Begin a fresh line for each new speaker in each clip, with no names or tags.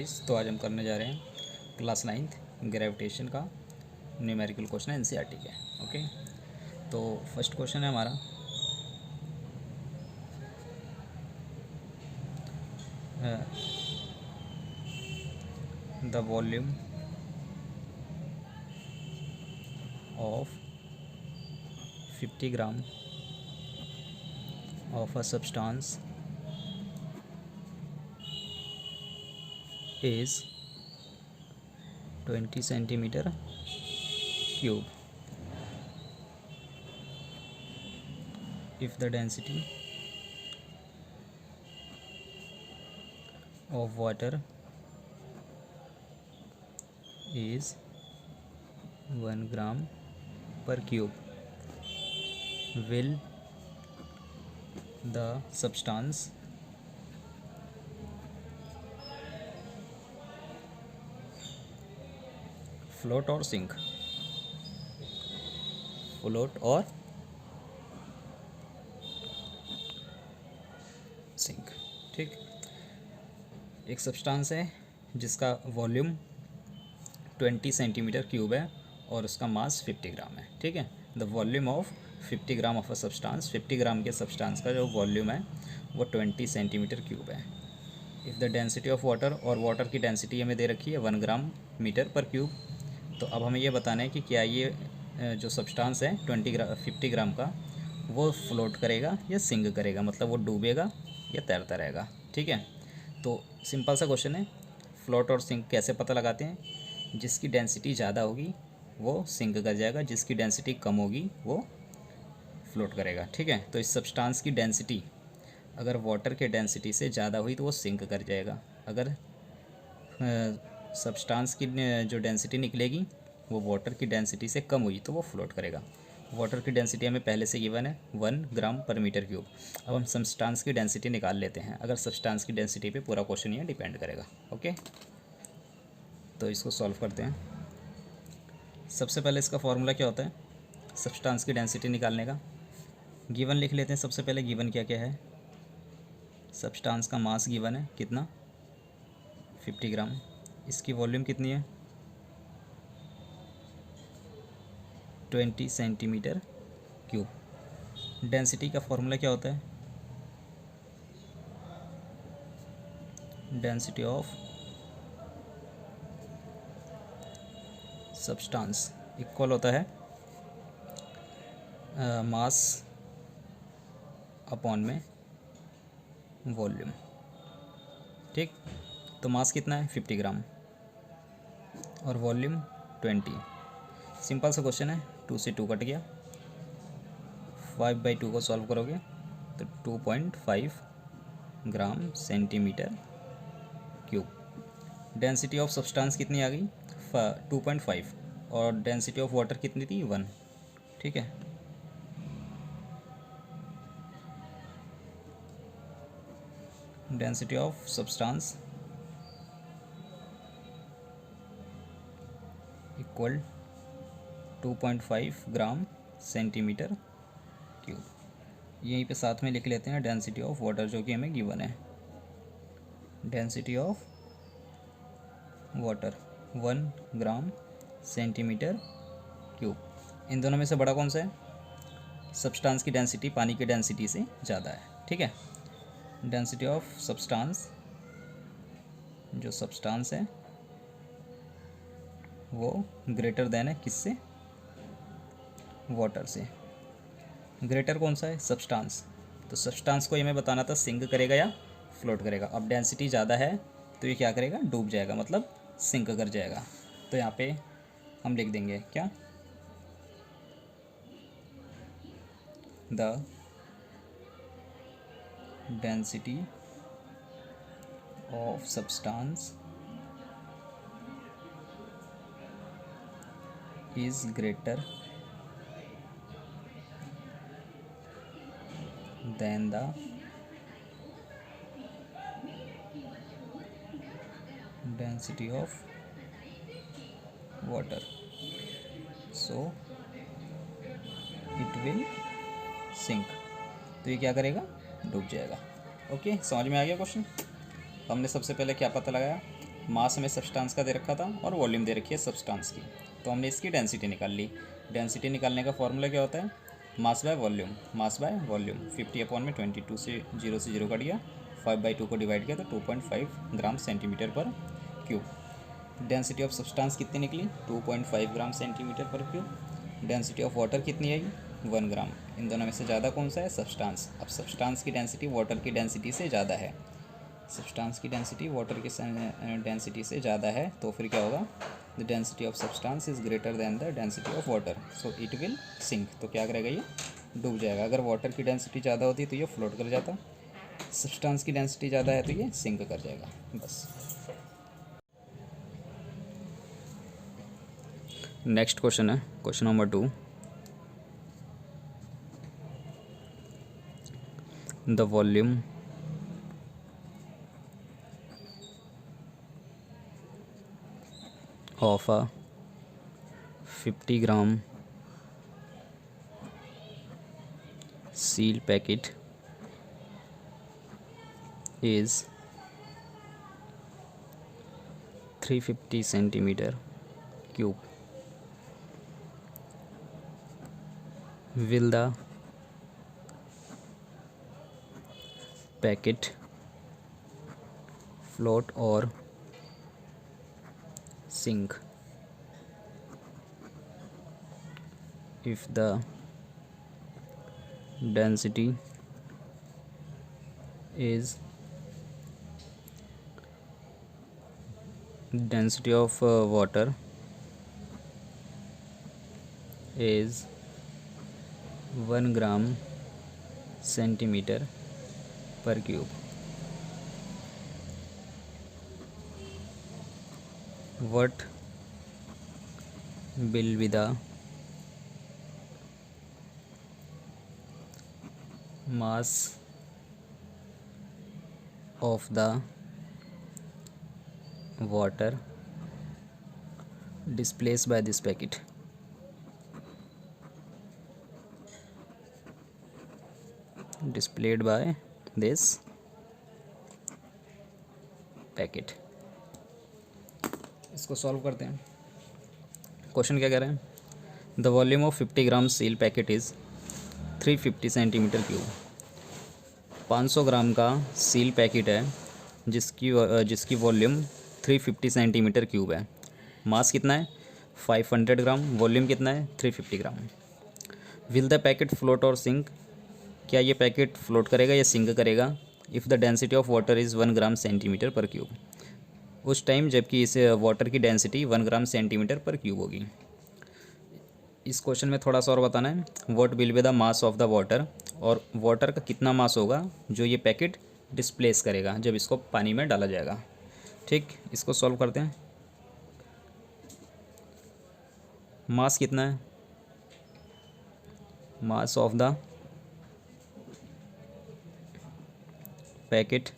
Guys, तो आज हम करने जा रहे हैं क्लास 9th ग्रेविटेशन का न्यूमेरिकल क्वेश्चन है एनसीईआरटी के। ओके, तो फर्स्ट क्वेश्चन है हमारा the volume of 50 gram of a substance is 20 centimeter cube if the density of water is 1 gram per cube, will the substance float और sink. Float और sink. ठीक, एक substance है जिसका वॉल्यूम 20 सेंटीमीटर क्यूब है और उसका मास 50 ग्राम है। ठीक है, the volume of 50 gram of a substance, 50 ग्राम के सब्सटेंस का जो वॉल्यूम है वो 20 सेंटीमीटर क्यूब है। If the density of water, और वाटर की डेंसिटी हमें दे रखी है 1 ग्राम मीटर पर क्यूब। तो अब हमें ये बताना है कि क्या ये जो सब्सटेंस है 50 ग्राम का वो फ्लोट करेगा या सिंक करेगा, मतलब वो डूबेगा या तैरता रहेगा। ठीक है, तो सिंपल सा क्वेश्चन है। फ्लोट और सिंक कैसे पता लगाते हैं? जिसकी डेंसिटी ज़्यादा होगी वो सिंक कर जाएगा, जिसकी डेंसिटी कम होगी वो फ्लोट करेगा। ठीक है, तो इस सब्सटेंस की डेंसिटी अगर वाटर के डेंसिटी से ज़्यादा हुई तो वो सिंक कर जाएगा। अगर सब्सटेंस की जो डेंसिटी निकलेगी वो वाटर की डेंसिटी से कम हुई तो वो फ्लोट करेगा। वाटर की डेंसिटी हमें पहले से गिवन है 1 ग्राम पर मीटर क्यूब। अब हम सब्सटेंस की डेंसिटी निकाल लेते हैं। अगर सब्सटेंस की डेंसिटी पे पूरा क्वेश्चन ये डिपेंड करेगा। ओके, तो इसको सॉल्व करते हैं। सबसे पहले इसका फॉर्मूला क्या होता है सब्सटेंस की डेंसिटी निकालने का? गिवन लिख लेते हैं। सबसे पहले गिवन क्या क्या है? सब्सटेंस का मास गिवन है कितना, 50 ग्राम। इसकी वॉल्यूम कितनी है, 20 सेंटीमीटर क्यूब। डेंसिटी का फॉर्मूला क्या होता है? डेंसिटी ऑफ सब्सटेंस इक्वल होता है मास अपॉन में वॉल्यूम। ठीक, तो मास कितना है 50 ग्राम और वॉल्यूम 20। सिंपल सा क्वेश्चन है, 2 से 2 कट गया। 5/2 को सॉल्व करोगे तो 2.5 ग्राम centimetre cube. Density of substance कितनी आ गई 2.5 और डेंसिटी ऑफ वाटर कितनी थी 1। ठीक है, density of substance equal 2.5 gram centimetre cube. यहीं पे साथ में लिख लेते हैं डेंसिटी ऑफ वाटर जो कि हमें गिवन है। Density of water 1 gram centimetre cube. इन दोनों में से बड़ा कौन सा है? सब्सटेंस की डेंसिटी पानी की डेंसिटी से ज़्यादा है। ठीक है, डेंसिटी ऑफ सब्सटेंस, जो सब्सटेंस है वो ग्रेटर देन है किससे? वाटर से। ग्रेटर कौन सा है? सब्सटेंस। तो सब्सटेंस को ये हमें बताना था सिंक करेगा या फ्लोट करेगा। अब डेंसिटी ज़्यादा है तो ये क्या करेगा? डूब जाएगा, मतलब सिंक कर जाएगा। तो यहाँ पे हम लिख देंगे क्या, the density of substance is greater than the density of water, so it will sink। तो ये क्या करेगा? डूब जाएगा। ओके, समझ में आ गया क्वेश्चन? हमने सबसे पहले क्या पता लगाया? मास हमें सब्सटेंस का दे रखा था और वॉल्यूम दे रखी है सब्सटेंस की, तो हमने इसकी डेंसिटी निकाल ली। डेंसिटी निकालने का फॉर्मूला क्या होता है? Mass by volume, mass by volume. 50/22 से 0 कट गया, 5/2 को डिवाइड किया तो 2.5 ग्राम सेंटीमीटर पर क्यूब। डेंसिटी ऑफ सब्सटेंस कितनी निकली? 2.5 ग्राम सेंटीमीटर पर क्यूब। डेंसिटी ऑफ वाटर कितनी आई? 1 ग्राम। इन दोनों में से ज़्यादा कौन सा है? सब्सटेंस। अब सब्सटेंस की डेंसिटी वाटर की डेंसिटी से ज़्यादा है, सब्सटेंस की डेंसिटी वाटर की डेंसिटी से ज़्यादा है, तो फिर क्या होगा? The density of substance is greater than the density of water, so it will sink. तो क्या करेगा? ये डूब जाएगा। अगर वाटर की डेंसिटी ज़्यादा होती तो ये फ्लोट कर जाता, सब्सटेंस की डेंसिटी ज़्यादा है तो ये सिंक कर जाएगा। बस। नेक्स्ट क्वेश्चन है question number 2। The volume of a 50 gram seal packet is 350 centimeter cube. Will the packet float or sink if the density of water is 1 gram centimeter per cube? What will be the mass of the water displaced by this packet? Displayed by this packet. इसको solve करते हैं। Question क्या कह रहे हैं? The volume of 50 gram seal packet is 350 centimetre cube. 500 ग्राम का seal packet है जिसकी वॉल्यूम 350 सेंटीमीटर क्यूब है। मास कितना है? 500 ग्राम। वॉल्यूम कितना है? 350 ग्राम। विल द पैकेट फ्लोट और सिंक? क्या ये पैकेट फ्लोट करेगा या सिंक करेगा? If the density of water is 1 gram centimetre पर क्यूब। उस टाइम जबकि इस वाटर की डेंसिटी 1 ग्राम सेंटीमीटर पर क्यूब होगी। इस क्वेश्चन में थोड़ा सा और बताना है। What will be the mass of the water, और वाटर का कितना मास होगा जो ये पैकेट डिस्प्लेस करेगा जब इसको पानी में डाला जाएगा। ठीक, इसको सॉल्व करते हैं। मास कितना है? Mass of the packet,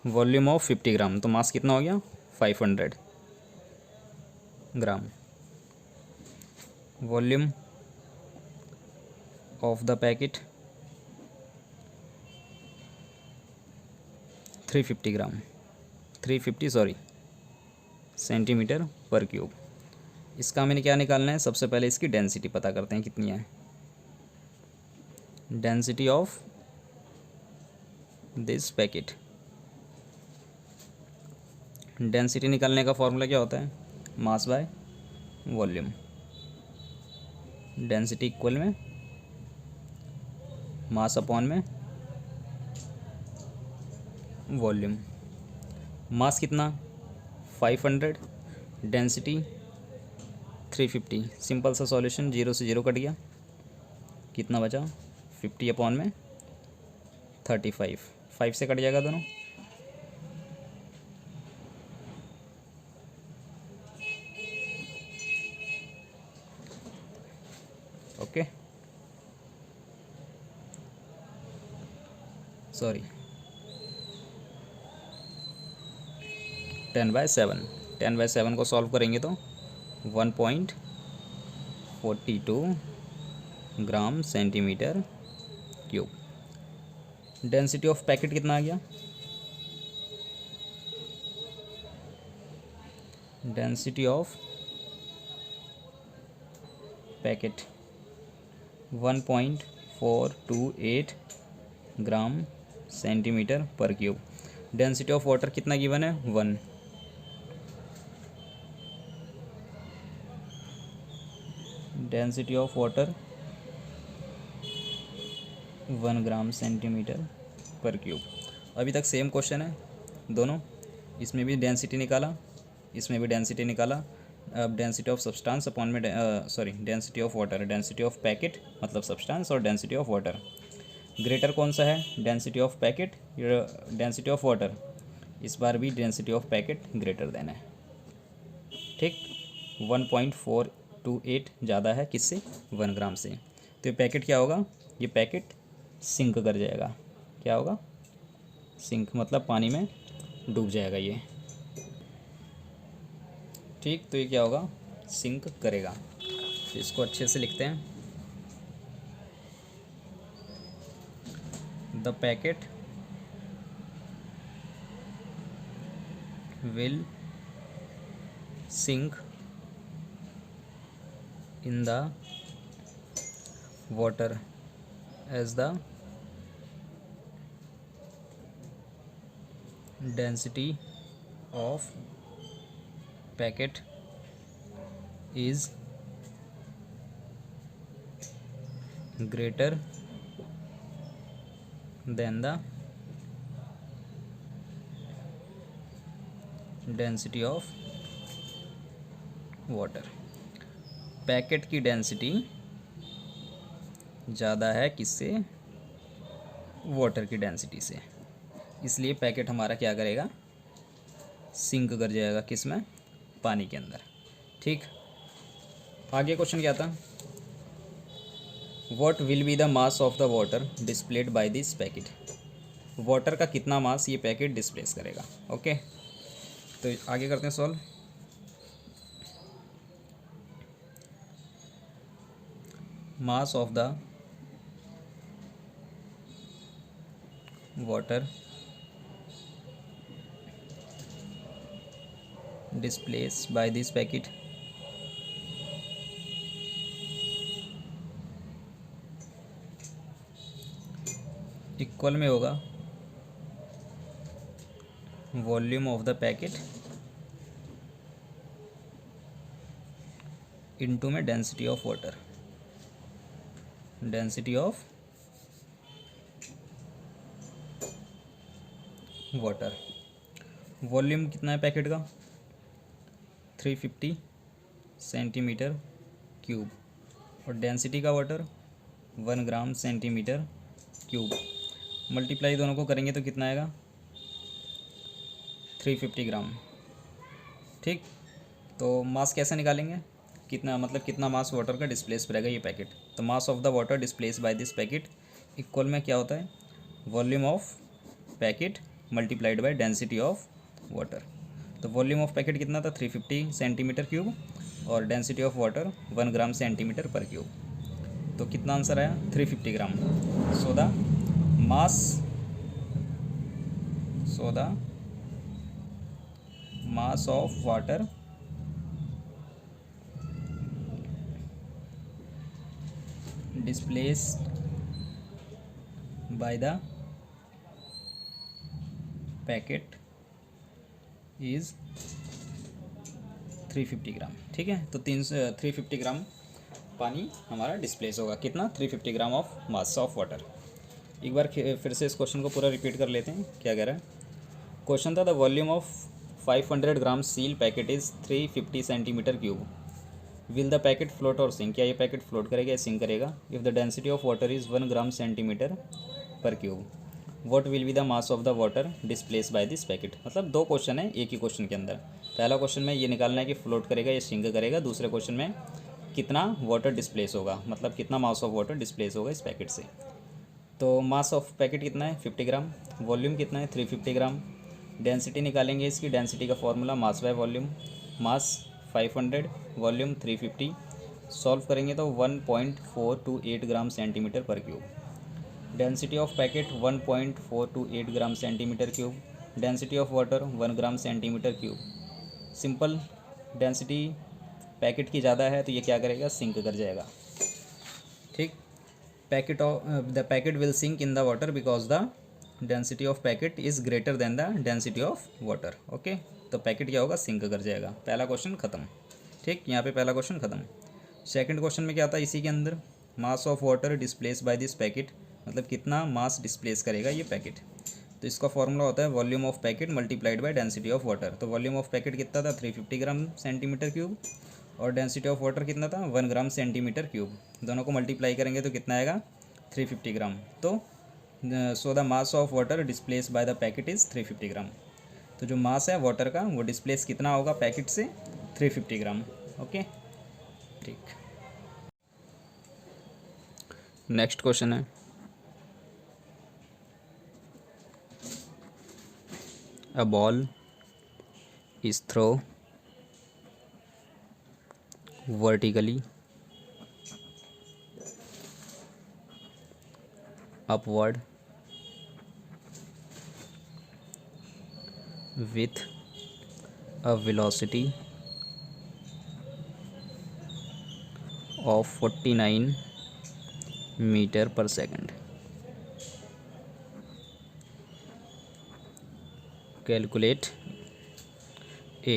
volume of 50 gram, तो मास कितना हो गया? 500 gram. Volume of the packet 350 gram, 350 centimetre पर क्यूब। इसका हमें क्या निकालना है? सबसे पहले इसकी डेंसिटी पता करते हैं कितनी है। Density of this packet. Density निकालने का फॉर्मूला क्या होता है? Mass by volume. Density equal में मास अपॉन में वॉल्यूम। मास कितना? 500, डेंसिटी 350। सिंपल सा सॉल्यूशन, 0 से 0 कट गया, कितना बचा? 50 अपॉन में 35, 5 से कट जाएगा दोनों। Okay, sorry 10/7। 10/7 को सॉल्व करेंगे तो 1.42 ग्राम centimetre cube. Density of packet कितना आ गया? Density of packet 1.428 gram centimetre पर क्यूब। डेंसिटी ऑफ वाटर कितना गिवन है? 1। Density of water 1 gram centimetre पर क्यूब। अभी तक सेम क्वेश्चन है दोनों, इसमें भी डेंसिटी निकाला, इसमें भी डेंसिटी निकाला। अब डेंसिटी ऑफ सब्सटेंस अपॉन में density of water, density of packet मतलब सब्सटेंस और डेंसिटी ऑफ वाटर। ग्रेटर कौन सा है? डेंसिटी ऑफ पैकेट या डेंसिटी ऑफ वाटर? इस बार भी density of packet greater than है, ठीक। 1.428 ज़्यादा है किससे? 1 ग्राम से। तो ये पैकेट क्या होगा? ये पैकेट सिंक कर जाएगा। क्या होगा? सिंक मतलब पानी में डूब जाएगा ये, ठीक। तो ये क्या होगा? सिंक करेगा। तो इसको अच्छे से लिखते हैं। The packet will sink in the water as the density of packet is greater than the density of water। Packet की डेंसिटी ज़्यादा है किससे? वाटर की डेंसिटी से, इसलिए पैकेट हमारा क्या करेगा? सिंक कर जाएगा किस में? पानी के अंदर, ठीक। आगे क्वेश्चन क्या था? What will be the mass of the water displayed bye this packet. Water का कितना मास ये पैकेट डिस्प्लेस करेगा। ओके, तो आगे करते हैं solve. Mass of the water displaced by this packet equal में होगा volume of the packet into में density of water. Density of water, volume कितना है पैकेट का? 350 सेंटीमीटर क्यूब, और डेंसिटी का water 1 gram centimetre cube. Multiply दोनों को करेंगे तो कितना आएगा? 350 ग्राम, ठीक। तो मास कैसे निकालेंगे? कितना मतलब कितना मास वाटर का डिस्प्लेस रहेगा ये पैकेट। तो mass of the water displace by this packet equal में क्या होता है? Volume of packet multiplied by density of water. तो वॉल्यूम ऑफ पैकेट कितना था? 350 सेंटीमीटर क्यूब, और density of water 1 gram centimetre पर क्यूब। तो कितना आंसर आया? 350 gram. So the mass of water displaced by the packet is 350 gram, ठीक है। तो 350 ग्राम पानी हमारा डिस्प्लेस होगा। कितना? 350 gram of mass of water. एक बार फिर से इस क्वेश्चन को पूरा रिपीट कर लेते हैं। क्या कह रहा है क्वेश्चन? था the volume of 500 gram seal packet is 350 centimetre cube. Will the packet float और सिंक? क्या ये पैकेट फ्लोट करेगा या सिंक करेगा? If the density of water is 1 gram centimetre पर cube, what will be the mass of the water displace by this packet. मतलब दो question है एक ही क्वेश्चन के अंदर। पहला क्वेश्चन में ये निकालना है कि फ्लोट करेगा या सिंक करेगा। दूसरे क्वेश्चन में कितना वाटर डिस्प्लेस होगा, मतलब कितना मास ऑफ वाटर डिस्प्लेस होगा इस पैकेट से। तो मास ऑफ पैकेट कितना है? 50 ग्राम। वॉल्यूम कितना है? 350 ग्राम। डेंसिटी निकालेंगे इसकी। डेंसिटी का formula mass by volume. Mass 500, volume 350। Solve करेंगे तो 1.428 ग्राम सेंटीमीटर पर cube. Density of packet 1.428 gram centimetre cube. Density of water 1 gram centimetre cube. Simple density packet की ज़्यादा है तो ये क्या करेगा, सिंक कर जाएगा। ठीक, packet of the packet will sink in the water because the density of packet is greater than the density of water. Okay, तो पैकेट क्या होगा, सिंक कर जाएगा। पहला क्वेश्चन ख़त्म। ठीक, यहाँ पे पहला क्वेश्चन ख़त्म। सेकंड क्वेश्चन में क्या था, इसी के अंदर मास of water displace by this packet, मतलब कितना मास डिस्प्लेस करेगा ये पैकेट। तो इसका फॉर्मूला होता है volume of packet multiplied by density of water. तो वॉल्यूम ऑफ पैकेट कितना था, 350 ग्राम सेंटीमीटर क्यूब, और डेंसिटी ऑफ वाटर कितना था, 1 ग्राम सेंटीमीटर क्यूब। दोनों को मल्टीप्लाई करेंगे तो कितना आएगा, 350 ग्राम। तो सो the mass of water displace bye the packet is 350 ग्राम। तो जो मास है वाटर का वो डिस्प्लेस कितना होगा पैकेट से, 350 ग्राम। ओके, ठीक। नेक्स्ट क्वेश्चन है, a ball is thrown vertically upward with a velocity of 49 meter per second. Calculate A,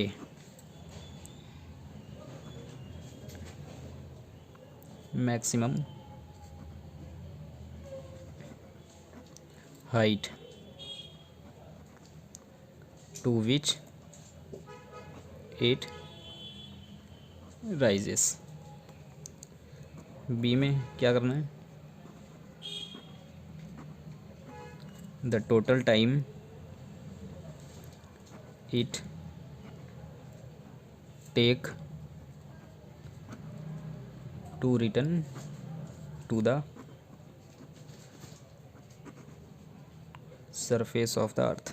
maximum height to which it rises. B में क्या करना है, the total time it take to return to the surface of the earth.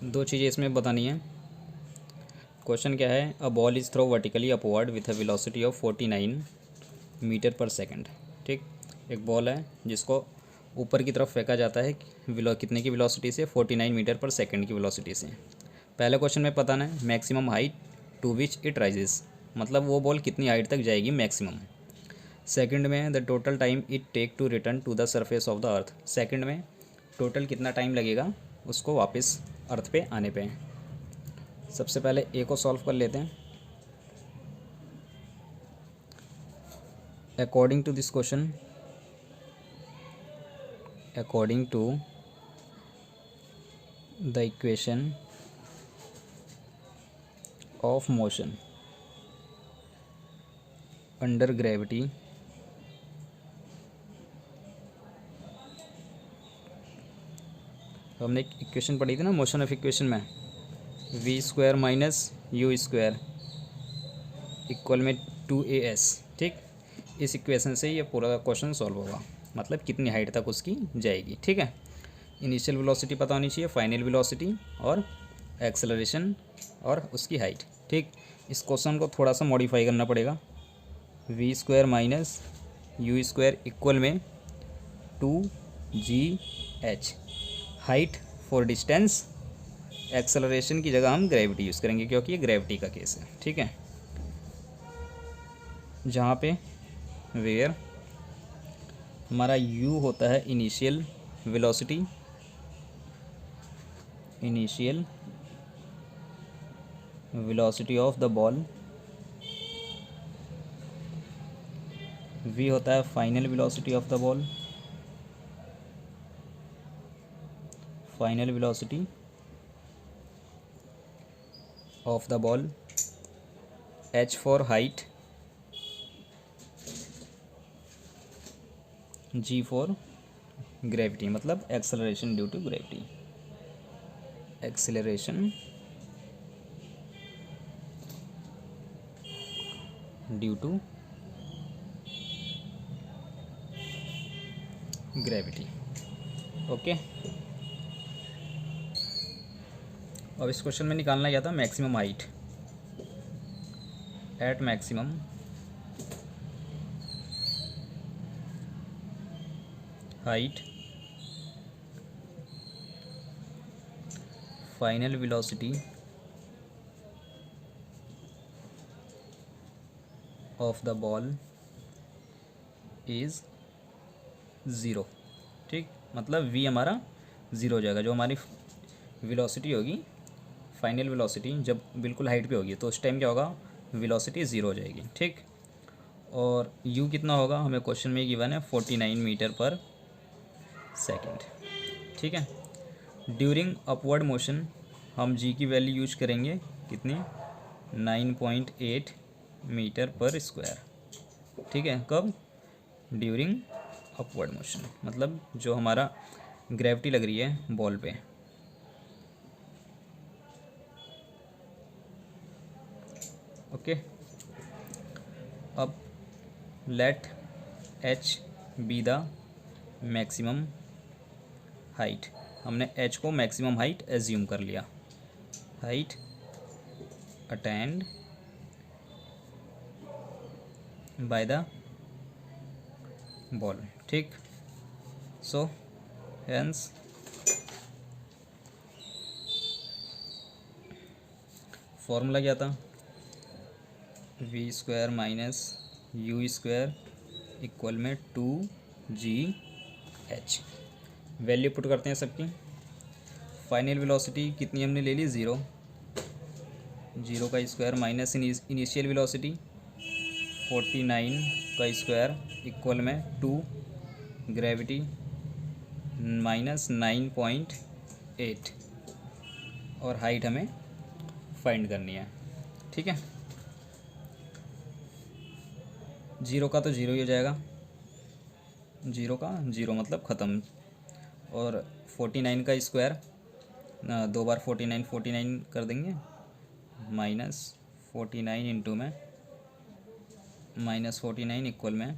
दो चीज़ें इसमें बतानी है। Question क्या है, a ball is throw vertically upward with a velocity of 49 metre per second. ठीक, एक बॉल है जिसको ऊपर की तरफ फेंका जाता है कितने की वेलोसिटी से, 49 मीटर पर सेकंड की वेलोसिटी से। पहले क्वेश्चन में पता है maximum height to which it rises, मतलब वो बॉल कितनी हाइट तक जाएगी मैक्सिमम। सेकंड में the total time it take to return to the surface of the earth, second में टोटल कितना टाइम लगेगा उसको वापस अर्थ पे आने पे। सबसे पहले ए को सॉल्व कर लेते हैं। According to this question, according to the equation of motion under gravity, हमने एक इक्वेशन पढ़ी थी ना मोशन ऑफ इक्वेशन में, v square minus u square equal में 2as। ठीक, इस इक्वेशन से ये पूरा क्वेश्चन सॉल्व होगा, मतलब कितनी हाइट तक उसकी जाएगी। ठीक है, इनिशियल वेलोसिटी पता होनी चाहिए, फाइनल वेलोसिटी और एक्सेलरेशन और उसकी हाइट। ठीक, इस क्वेश्चन को थोड़ा सा मॉडिफाई करना पड़ेगा, v square minus u square equal में 2gh, height for distance, acceleration की जगह हम ग्रेविटी यूज़ करेंगे क्योंकि ये ग्रेविटी का केस है। ठीक है, जहाँ पे वेयर हमारा u होता है initial velocity, initial velocity of the ball, v होता है final velocity of the ball, final velocity of the ball, h for height, g for gravity, मतलब acceleration due to gravity, acceleration due to gravity. Okay, अब इस question में निकालना क्या था, maximum height, at maximum height final velocity of the ball is zero. ठीक, मतलब we हमारा ज़ीरो हो जाएगा। जो हमारी वेलोसिटी होगी, फाइनल वेलोसिटी जब बिल्कुल हाइट पे होगी तो उस टाइम क्या होगा, वेलोसिटी ज़ीरो हो जाएगी। ठीक, और यू कितना होगा हमें क्वेश्चन में गिवन है 49 मीटर पर सेकंड। ठीक है, ड्यूरिंग अपवर्ड मोशन हम जी की वैल्यू यूज करेंगे कितनी, 9.8 मीटर पर स्क्वायर। ठीक है, कब, ड्यूरिंग अपवर्ड मोशन, मतलब जो हमारा ग्रेविटी लग रही है बॉल पे। ओके, अब let h be the maximum height. हमने एच को मैक्सिमम हाइट एज्यूम कर लिया। Height attained by the ball. ठीक, सो हेंस फॉर्मूला क्या था, v square minus u square equal में 2GH। वैल्यू पुट करते हैं सबकी। फाइनल वेलोसिटी कितनी हमने ले ली, ज़ीरो। ज़ीरो का स्क्वायर माइनस इनिशियल वेलोसिटी 49 का स्क्वायर इक्वल में 2, ग्रेविटी माइनस 9.8, और हाइट हमें फाइंड करनी है। ठीक है, ज़ीरो का तो ज़ीरो ही हो जाएगा, ज़ीरो का ज़ीरो मतलब ख़त्म। और 49 का स्क्वायर, दो बार 49 कर देंगे, माइनस 49 इंटू में -49 इक्वल में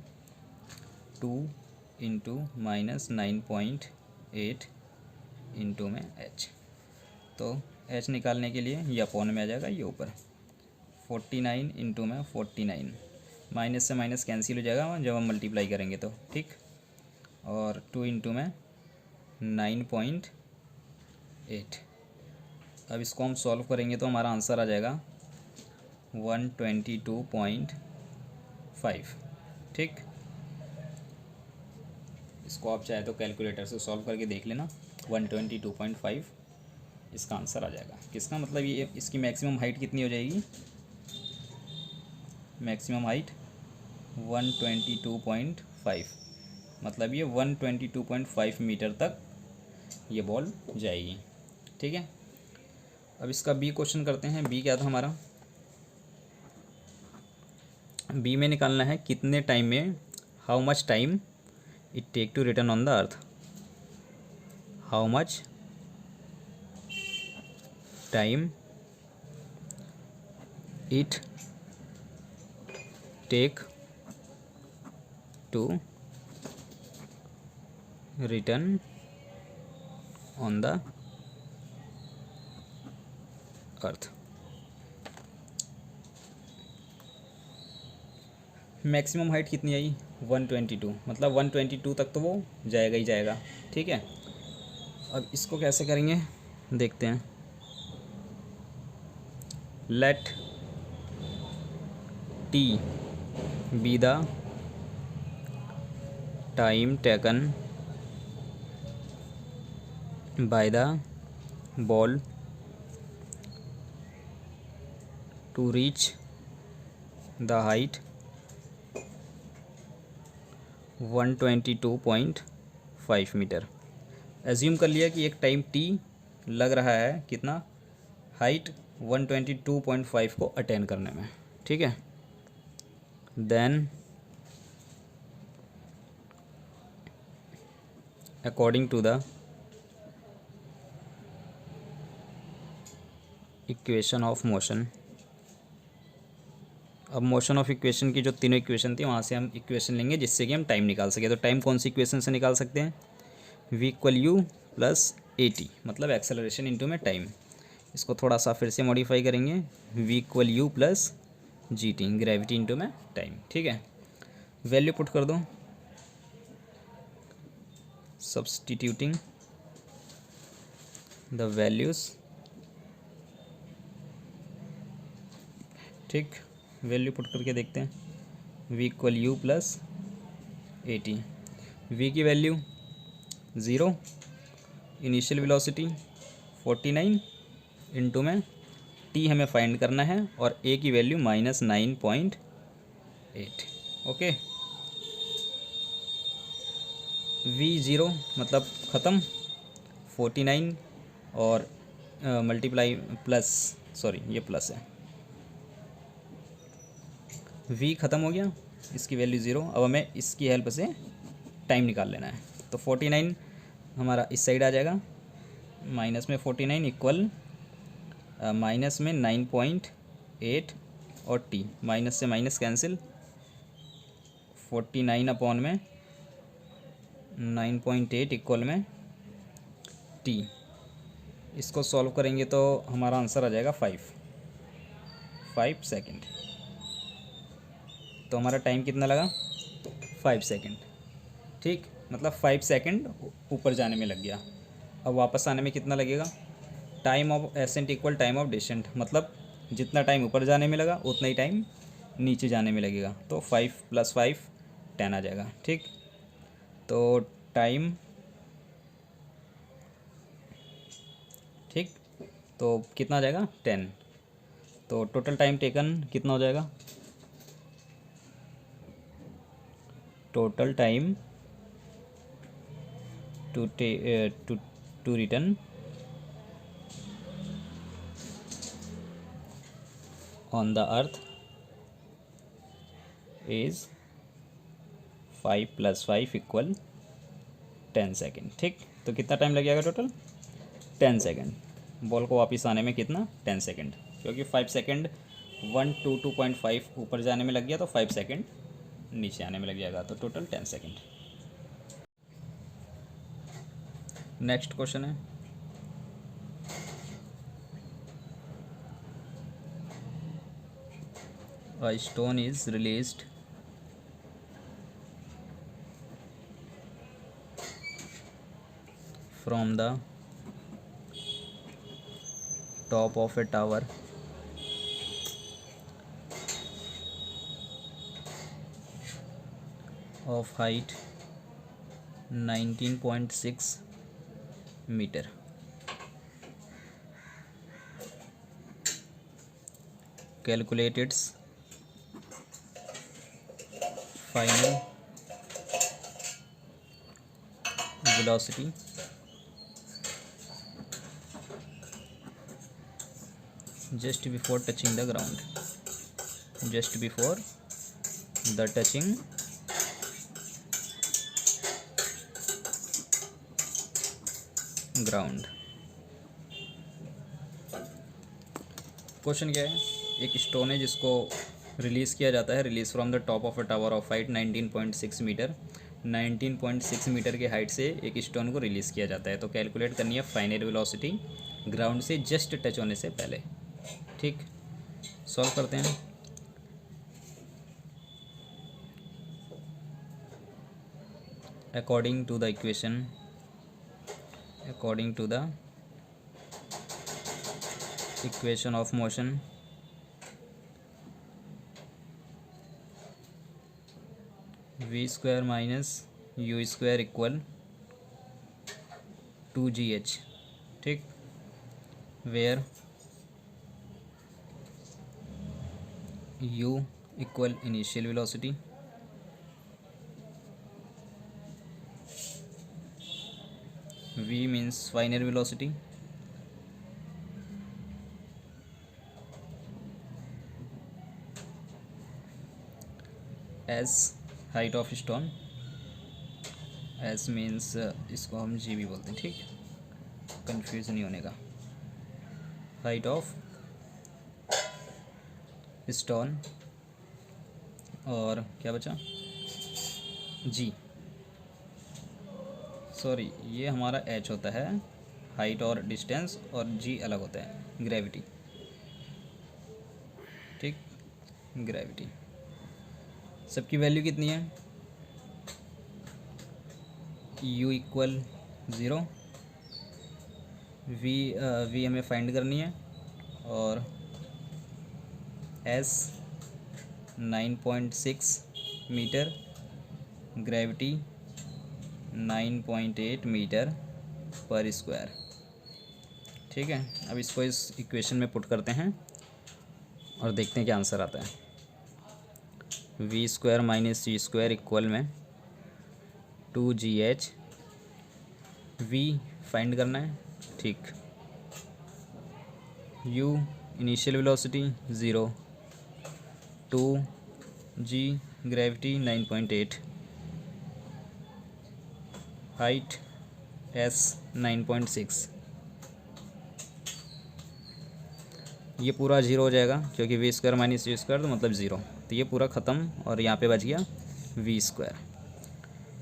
2 इंटू माइनस 9.8 इंटू में h। तो h निकालने के लिए ये अपॉन में आ जाएगा, ये ऊपर 49 इंटू में 49, माइनस से माइनस कैंसिल हो जाएगा जब हम मल्टीप्लाई करेंगे तो। ठीक, और 2 इंटू में 9.8। अब इसको हम सॉल्व करेंगे तो हमारा आंसर आ जाएगा 122.5। ठीक, इसको आप चाहे तो कैलकुलेटर से सॉल्व करके देख लेना, 122.5 इसका आंसर आ जाएगा। किसका मतलब ये, इसकी मैक्सिमम हाइट कितनी हो जाएगी, मैक्सिमम हाइट 122.5, मतलब ये 122.5 मीटर तक ये बॉल जाएगी। ठीक है, अब इसका बी क्वेश्चन करते हैं। बी क्या था हमारा, बी में निकालना है कितने टाइम में, how much time it take to return on the earth. How much time it take to return on the earth. Maximum height कितनी आई, 122, मतलब 122 तक तो वो जाएगा ही जाएगा। ठीक है, अब इसको कैसे करेंगे देखते हैं। Let t be the time taken by the ball to reach the height 122.5 metre. Assume कर लिया कि एक टाइम टी लग रहा है कितना, हाइट 122.5 को अटेन करने में। ठीक है, then according to the equation of motion. अब मोशन ऑफ इक्वेशन की जो तीनों इक्वेशन थी वहाँ से हम इक्वेशन लेंगे जिससे कि हम टाइम निकाल सके। तो टाइम कौन सी इक्वेशन से निकाल सकते हैं, v equal you plus A T, मतलब एक्सेलरेशन इंटू में टाइम। इसको थोड़ा सा फिर से मॉडिफाई करेंगे, v equal you plus G T, gravity into में टाइम। ठीक है, वैल्यू पुट कर दो, सब्सटीट्यूटिंग द वैल्यूज़ ठीक, वैल्यू पुट करके देखते हैं। v equal you plus 80। v की वैल्यू 0, इनिशियल वेलोसिटी 49 इंटू में t हमें फाइंड करना है और a की वैल्यू -9.8। ओके, v 0 मतलब ख़त्म, 49 और मल्टीप्लाई प्लस, सॉरी ये प्लस है, v ख़त्म हो गया, इसकी वैल्यू 0। अब हमें इसकी हेल्प से टाइम निकाल लेना है। तो 49 हमारा इस साइड आ जाएगा, माइनस में 49 इक्वल माइनस में 9.8 और t, माइनस से माइनस कैंसिल, 49 अपॉन में 9.8 इक्वल में t। इसको सॉल्व करेंगे तो हमारा आंसर आ जाएगा 5 सेकेंड। तो हमारा टाइम कितना लगा, 5 सेकेंड। ठीक, मतलब 5 सेकेंड ऊपर जाने में लग गया। अब वापस आने में कितना लगेगा, time of ascent equal time of descent, मतलब जितना टाइम ऊपर जाने में लगा उतना ही टाइम नीचे जाने में लगेगा। तो 5 + 5 10 आ जाएगा। ठीक, तो टाइम, ठीक, तो कितना आ जाएगा 10। तो टोटल टाइम टेकन कितना हो जाएगा, total time to return on the earth is 5 + 5 equal 10 second. ठीक, तो कितना टाइम लग जाएगा टोटल, 10 सेकेंड। बॉल को वापस आने में कितना, 10 सेकेंड, क्योंकि 5 सेकेंड 122.5 ऊपर जाने में लग गया, तो 5 सेकेंड नीचे आने में लग जाएगा, तो टोटल 10 सेकेंड। नेक्स्ट क्वेश्चन है, a stone is released from the top of a tower of height 19.6 meter. Calculate its final velocity just before touching the ground. Just before the touching ground. Question क्या है, एक stone है जिसको release किया जाता है, release from the top of a tower of height 19.6 metre. 19.6 metre के height से एक स्टोन को रिलीज़ किया जाता है। तो कैलकुलेट करनी है फाइनल वेलोसिटी ग्राउंड से जस्ट टच होने से पहले। ठीक, सॉल्व करते हैं। According to the equation, according to the equation of motion, v square minus u square equal 2gh। ठीक, where u equal initial velocity, v means final velocity, s height of stone, s means इसको हम g भी बोलते हैं। ठीक, confuse नहीं होने का। हाइट ऑफ स्टोन और क्या बचा, g, सॉरी ये हमारा h होता है हाइट और डिस्टेंस, और g अलग होता है ग्रेविटी। ठीक, ग्रेविटी। सबकी वैल्यू कितनी है, u इक्वल 0, v हमें फाइंड करनी है, और एस 9.6 मीटर, ग्रेविटी 9.8 मीटर पर स्क्वायर। ठीक है, अब इसको इस इक्वेशन में पुट करते हैं और देखते हैं क्या आंसर आता है। V square minus c square equal में 2GH, वी फाइंड करना है। ठीक, u initial velocity 0, 2G gravity 9.8, height S 9.6। ये पूरा जीरो हो जाएगा क्योंकि v square minus c square तो मतलब ज़ीरो, तो ये पूरा ख़त्म और यहाँ पे बच गया वी स्क्वायर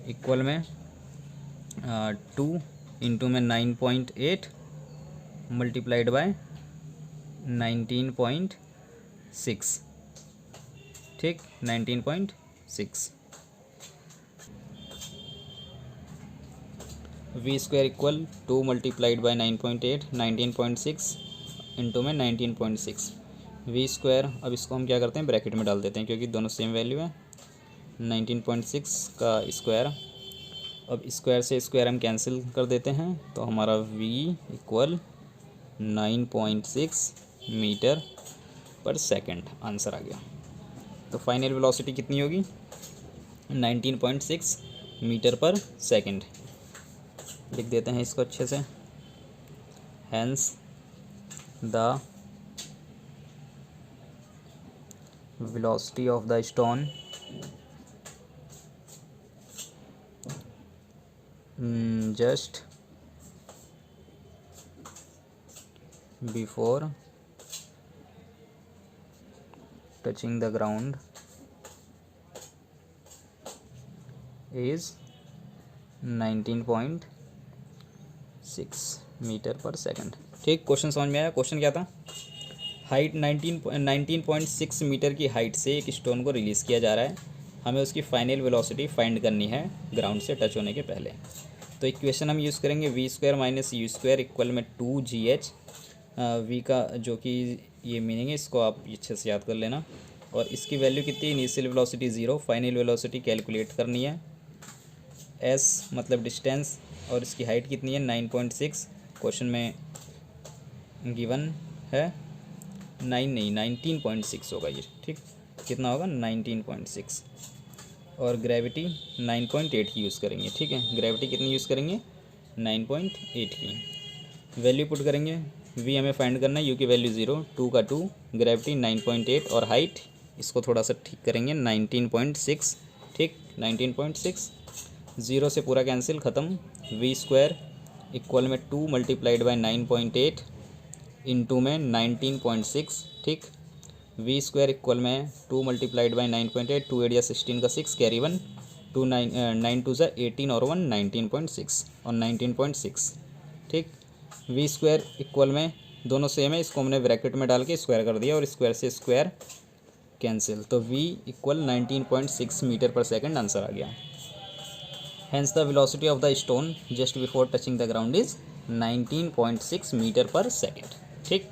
इक्वल में 2 इंटू में 9.8 मल्टीप्लाइड बाय 19.6। ठीक, 19.6। V square equal 2 multiplied by 9.8, 19.6 into में 19.6 वी स्क्वायर। अब इसको हम क्या करते हैं, ब्रैकेट में डाल देते हैं क्योंकि दोनों सेम वैल्यू है। 19.6 का स्क्वायर, अब स्क्वायर से स्क्वायर हम कैंसिल कर देते हैं तो हमारा v equal 9.6 metre per second answer आ गया। तो फाइनल वेलोसिटी कितनी होगी, 19.6 मीटर पर सेकंड। लिख देते हैं इसको अच्छे से। Hence the velocity of the stone just before touching the ground is 19.6 metre per second. ठीक, क्वेश्चन समझ में आया। क्वेश्चन क्या था, हाइट 19.6 मीटर की हाइट से एक स्टोन को रिलीज़ किया जा रहा है, हमें उसकी फाइनल वेलोसिटी फाइंड करनी है ग्राउंड से टच होने के पहले। तो इक्वेशन हम यूज़ करेंगे v square minus u square equal में 2GH। वी का जो कि ये मीनिंग है इसको आप अच्छे से याद कर लेना। और इसकी वैल्यू कितनी, initial velocity 0, final velocity calculate करनी है। S मतलब डिस्टेंस, और इसकी हाइट कितनी है 9.6, क्वेश्चन में गिवन है 19.6 होगा ये। ठीक, कितना होगा 19.6। और ग्रेविटी 9.8 की यूज़ करेंगे। ठीक है, ग्रेविटी कितनी यूज़ करेंगे, 9.8 की वैल्यू पुट करेंगे। वी हमें फाइंड करना है, यू की वैल्यू 0, 2 का 2, ग्रेविटी 9.8 और हाइट इसको थोड़ा सा ठीक करेंगे 19.6। ठीक, 19.6, 0 से पूरा कैंसिल ख़त्म। वी स्क्वायर इक्वल में 2 मल्टीप्लाइड बाय 9.8 इंटू में 19.6। ठीक, वी स्क्वायर इक्वल में 2 मल्टीप्लाइड बाई 9.8, 2 8 या 16 का 6 कैरी 1, 2 9 2 ज़ा 18 और 1 19.6 और 19.6। ठीक, वी स्क्वायर इक्वल में दोनों सेम है, इसको हमने ब्रैकेट में डाल के स्क्वायर कर दिया और स्क्वायर से स्क्वायर कैंसिल, तो v equal 19.6 metre per second answer आ गया। Hence the velocity of the stone just before touching the ground is 19.6 metre per second. ठीक।